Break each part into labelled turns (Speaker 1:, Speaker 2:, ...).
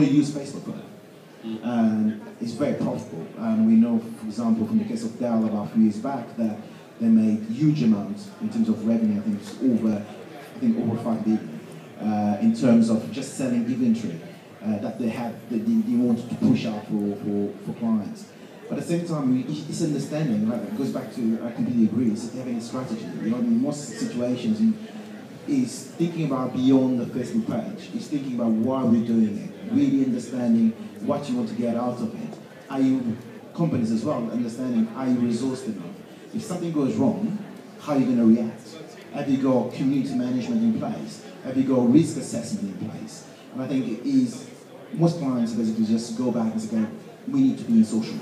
Speaker 1: use Facebook for that. And it's very profitable. And we know, for example, from the case of Dell about a few years back, that they made huge amounts in terms of revenue. I think it's over 5 billion in terms of just selling inventory that they had, that they wanted to push out for clients. But at the same time, it's understanding, right? It goes back to, I completely agree, it's having a strategy. You know, in most situations, is thinking about beyond the Facebook page. It's thinking about why we're doing it, really understanding what you want to get out of it. Are you, companies as well, understanding, are you resourced enough? If something goes wrong, how are you going to react? Have you got community management in place? Have you got risk assessment in place? And I think it is, most clients basically just go back and say, we need to be in social.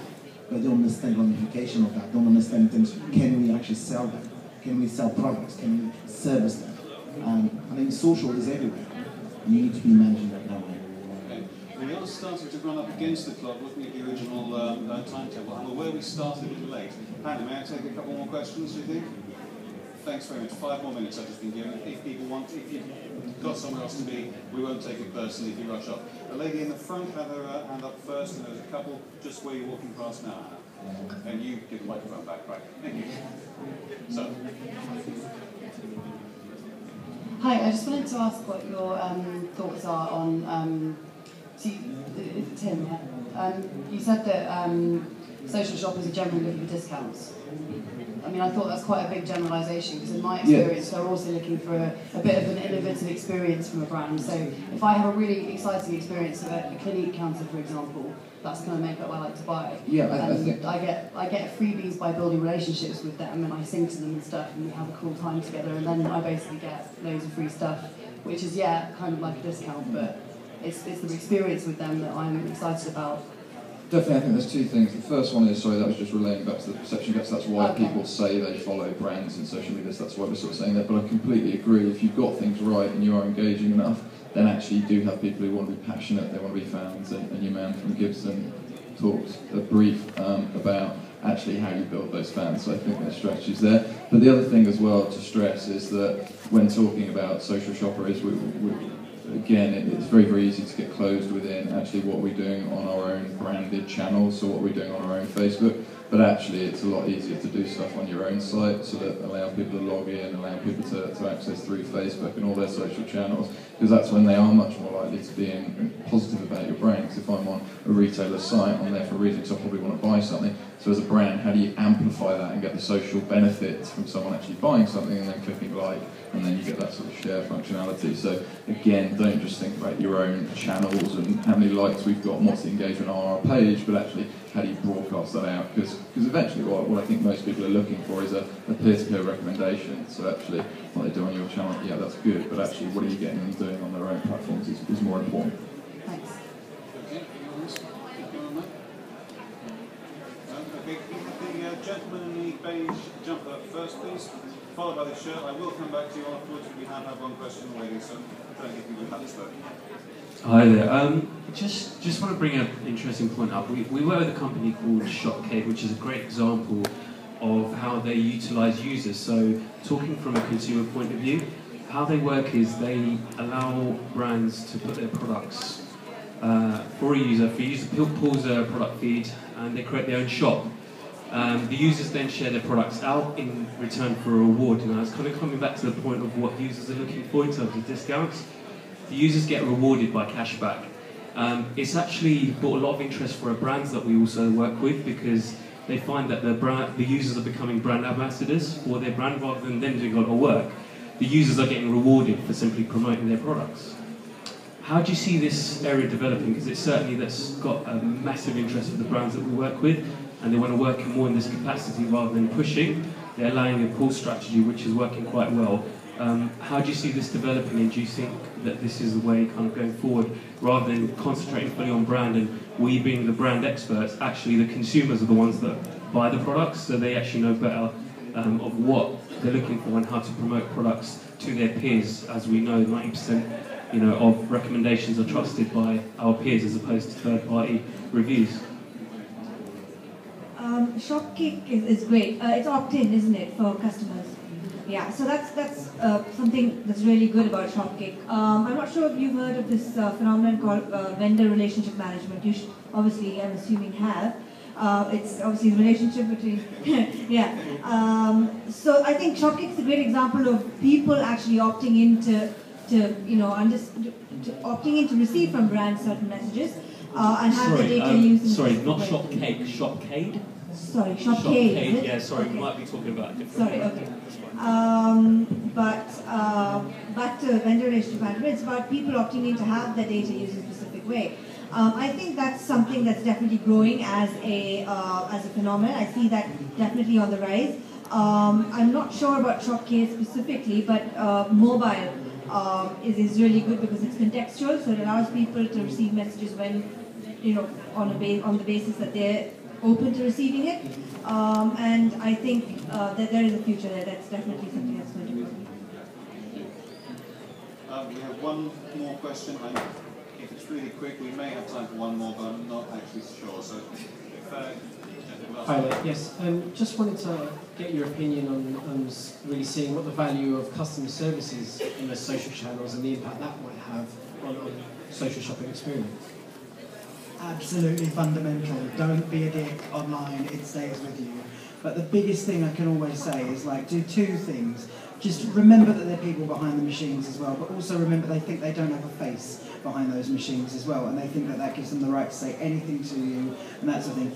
Speaker 1: But they don't understand the ramification of that, don't understand things, can we actually sell them? Can we sell products? Can we service them? I think social is everywhere. You need to be managing that way.
Speaker 2: Okay. We are starting to run up against the clock, looking at the original timetable. I'm aware we started a little late. Hannah, may I take a couple more questions, do you think? Thanks very much. 5 more minutes I've just been given. If people want, if you've got somewhere else to be, we won't take it personally if you rush up. The lady in the front had her hand up first, and there's a couple just where you're walking past now, Hannah. And you give the microphone back, right? Thank you. So.
Speaker 3: Hi, I just wanted to ask what your thoughts are on, Tim, you said that social shoppers are generally looking for discounts. I mean, I thought that's quite a big generalisation, because in my experience, they're also looking for a bit of an innovative experience from a brand. So if I have a really exciting experience of a Clinique counter, for example, that's the kind of makeup I like to buy.
Speaker 1: Yeah,
Speaker 3: I think I get freebies by building relationships with them, and I sing to them and stuff, and we have a cool time together, and then I basically get loads of free stuff, which is, kind of like a discount, but it's the experience with them that I'm excited about.
Speaker 4: Definitely, I think there's two things. The first one is, sorry, that was just relating back to the perception gap, so that's why people say they follow brands in social media, so that's why we're sort of saying that, but I completely agree. If you've got things right and you are engaging enough, then actually you do have people who want to be passionate, they want to be fans, and your man from Gibson talked a brief about actually how you build those fans, so I think there's strategies there. But the other thing as well to stress is that when talking about social shopper is, again, it's very, very easy to get closed within actually what we're doing on our own branded channels, so what we're doing on our own Facebook, but actually it's a lot easier to do stuff on your own site, so that allow people to log in, allow people to access through Facebook and all their social channels, because that's when they are much more likely to be positive about your brand. Because if I'm on a retailer site, I'm there for a reason, because I probably want to buy something. So as a brand, how do you amplify that and get the social benefits from someone actually buying something and then clicking like, and then you get that sort of share functionality. So again, don't just think about your own channels and how many likes we've got and what's the engagement on our page, but actually how do you broadcast that out? Because eventually what I think most people are looking for is a peer-to-peer recommendation. So actually what they do on your channel, yeah, that's good, but actually what are you getting them doing on their own platforms is more important.
Speaker 3: Thanks.
Speaker 2: Okay, the gentleman in the beige jumper first, please, followed by the shirt. I will come back to you afterwards, but we have had one question already, so don't get people have this vote.
Speaker 5: Hi there. Just want to bring an interesting point up. We work with a company called Shopcade, which is a great example of how they utilise users. So talking from a consumer point of view, how they work is they allow brands to put their products for a user. For a user pulls a product feed and they create their own shop. The users then share their products out in return for a reward. You know, it's kind of coming back to the point of what users are looking for in terms of discounts. The users get rewarded by cashback. It's actually brought a lot of interest for brands that we also work with, because they find that the users are becoming brand ambassadors for their brand rather than them doing a lot of work. The users are getting rewarded for simply promoting their products. How do you see this area developing? Because it's certainly that's got a massive interest for the brands that we work with, and they want to work more in this capacity rather than pushing. They're allowing a pull strategy, which is working quite well. How do you see this developing, and do you think that this is the way kind of going forward, rather than concentrating fully on brand and we being the brand experts, actually the consumers are the ones that buy the products, so they actually know better of what they're looking for and how to promote products to their peers. As we know, 90% of recommendations are trusted by our peers as opposed to third-party reviews.
Speaker 6: Shopkick is great. It's opt-in, isn't it, for customers? Yeah, so that's something that's really good about Shopkick. I'm not sure if you've heard of this phenomenon called vendor relationship management. You should, obviously, I'm assuming, have. It's obviously the relationship between, yeah. So I think Shopkick is a great example of people actually opting in to opting in to receive from brands certain messages and have the data used in
Speaker 5: sorry, not Shopcake, Shopcade?
Speaker 6: Sorry, Shopcade.
Speaker 5: Yeah, sorry,
Speaker 6: okay.
Speaker 5: we might be talking about a different.
Speaker 6: Sorry, okay. But back to vendor relationship management, it's about people opting in to have their data used in a specific way. I think that's something that's definitely growing as a phenomenon. I see that definitely on the rise. I'm not sure about Shopcase specifically, but mobile is really good because it's contextual, so it allows people to receive messages when, on the basis that they're open to receiving it. And I think that there is a future there. That's definitely something that's going to grow.
Speaker 2: We have one more question. If it's really quick, we may have time for one more, but I'm not actually sure. So,
Speaker 7: Hi there. Yes, just wanted to get your opinion on really seeing what the value of customer services in the social channels and the impact that might have on social shopping experience.
Speaker 8: Absolutely fundamental. Don't be a dick online, it stays with you. But the biggest thing I can always say is do two things. Just remember that there are people behind the machines as well, but also remember they think they don't have a face behind those machines as well, and they think that gives them the right to say anything to you, and that sort of thing.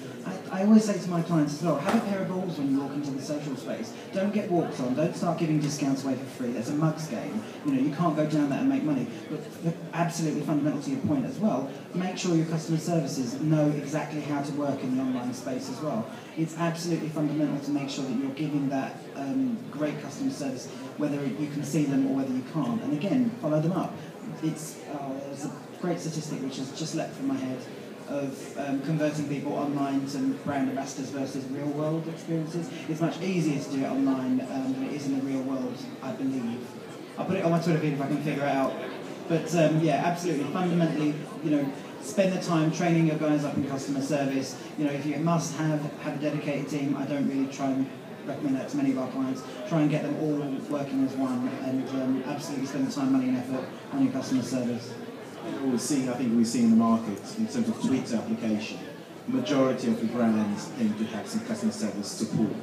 Speaker 8: I always say to my clients as well, have a pair of balls when you walk into the social space. Don't get walked on, don't start giving discounts away for free. That's a mugs game. You can't go down that and make money. But absolutely fundamental to your point as well, make sure your customer services know exactly how to work in the online space as well. It's absolutely fundamental to make sure that you're giving that great customer service, whether you can see them or whether you can't. And again, follow them up. There's a great statistic which has just leapt from my head of converting people online to brand ambassadors versus real world experiences. It's much easier to do it online than it is in the real world, I believe. I'll put it on my Twitter feed if I can figure it out. But yeah, absolutely, fundamentally, spend the time training your guys up in customer service. If you must have a dedicated team, I don't really try and recommend that to many of our clients. Try and get them all working as one, and absolutely spend the time, money and effort on your customer service.
Speaker 1: We're seeing in the market, in terms of Twitter application, majority of the brands tend to have some customer service support.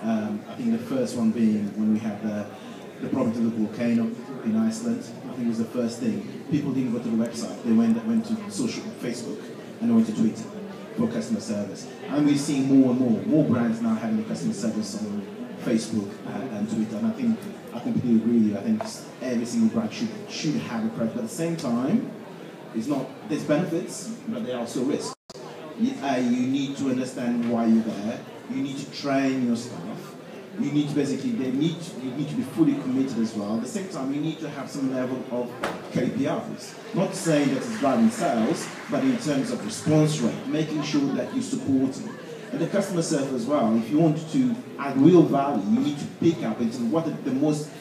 Speaker 1: I think the first one being when we had the problem to the volcano in Iceland. I think it was the first thing. People didn't go to the website. They went to Facebook, and they went to Twitter for customer service. And we're seeing more brands now having the customer service on Facebook and Twitter. And I completely agree with you. I think every single brand should have a presence. But at the same time, there's benefits, but there are also risks. You need to understand why you're there. You need to train your staff. You need to you need to be fully committed as well. At the same time, you need to have some level of KPIs. Not saying that it's driving sales, but in terms of response rate, making sure that you're supporting. And the customer service as well, if you want to add real value, you need to pick up into what are the most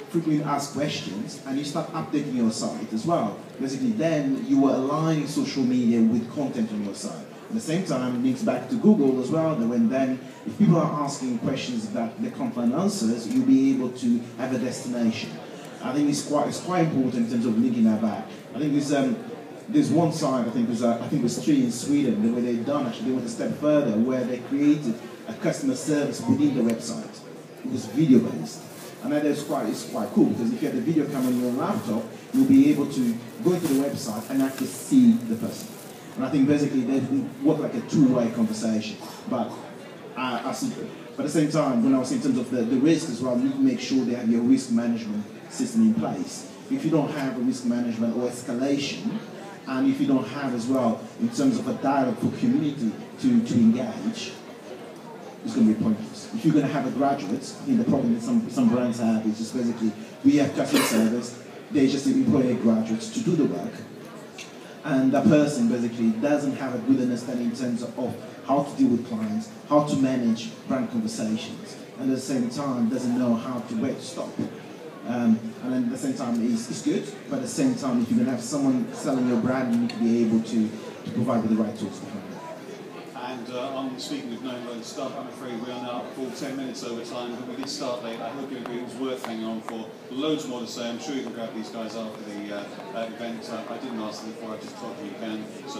Speaker 1: frequently asked questions, and you start updating your site as well. Basically, then you are aligning social media with content on your site. At the same time, it links back to Google as well, that then if people are asking questions that they can't find answers, you'll be able to have a destination. I think it's quite important in terms of linking that back. I think there's one site, I think it was 3 in Sweden, the way they went a step further, where they created a customer service within the website. It was video based. And that is quite cool, because if you have the video camera on your laptop, you'll be able to go into the website and actually see the person. And I think basically they work like a two-way conversation. But at the same time, when I was in terms of the risk as well, you need to make sure they have your risk management system in place. If you don't have a risk management or escalation, and if you don't have as well, in terms of a dialogue for community to engage, it's going to be pointless. If you're going to have a graduate, I think the problem that some brands have is just basically, we have customer service, they just employ a graduate to do the work, and that person basically doesn't have a good understanding in terms of how to deal with clients, how to manage brand conversations, and at the same time doesn't know where to stop. And then at the same time, it's good, but at the same time, if you're going to have someone selling your brand, you need to be able to provide with the right tools behind it.
Speaker 2: And on speaking of knowing loads of stuff, I'm afraid we are now a full 10 minutes over time, but we did start late. I hope you agree it was worth hanging on for. Loads more to say. I'm sure you can grab these guys after the event. I didn't ask them before, I just told you you can. So